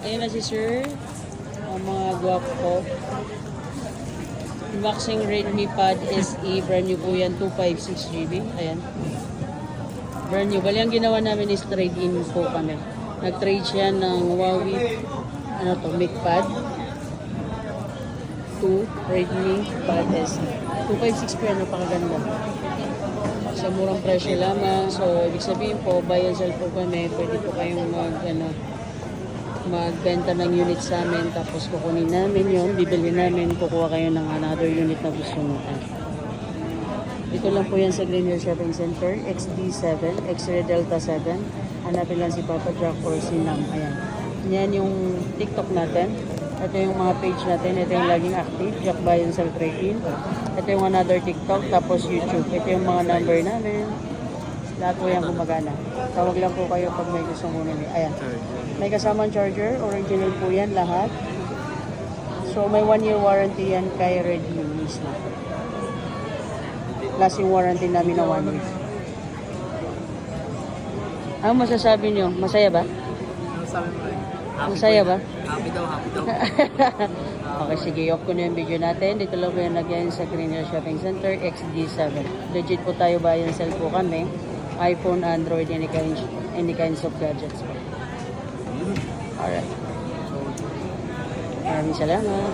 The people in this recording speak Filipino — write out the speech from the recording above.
Ayun na si Sir. Ang mga gwapo ko. Unboxing Redmi Pad SE. Brand new po yan. 256GB. Ayan. Brand new. Bali ang ginawa namin is trade-in po kami. Nag-trade siya ng Huawei MatePad 2 Redmi Pad SE. 256 po yan. Napakaganda. Sa murang presyo lamang. So, ibig sabihin po, buy and sell po kami. Pwede po kayong magbenta ng unit sa amin. Tapos kukunin namin yon, bibili namin, kukuha kayo ng another unit na gusto mo. Dito lang po yan sa Green Hill Shopping Center, XD7, X-Ray Delta 7. Hanapin lang si Papa Jack or si Nam. Ayan. Yan yung TikTok natin. Ito yung mga page natin. Ito yung laging active, Jack Buy and Sell Trade-in. Ito yung another TikTok, tapos YouTube. Ito yung mga number namin. Lahat po yan gumagana. Tawag lang po kayo pag may gustong bumili. Ayan. May kasamang charger. Original po yan lahat. So may 1-year warranty yan kay Redmi mismo. Plus yung warranty namin na 1 year. Ano masasabi nyo? Masaya ba? Masaya ba? Happy daw. Okay, sige. Off ko na yung video natin. Dito lang po yung nagyayin sa Green Hill Shopping Center, XD7. Legit po tayo, buy and sell po kami. iPhone, Android, any kinds of gadgets po. Alright. Maraming salamat.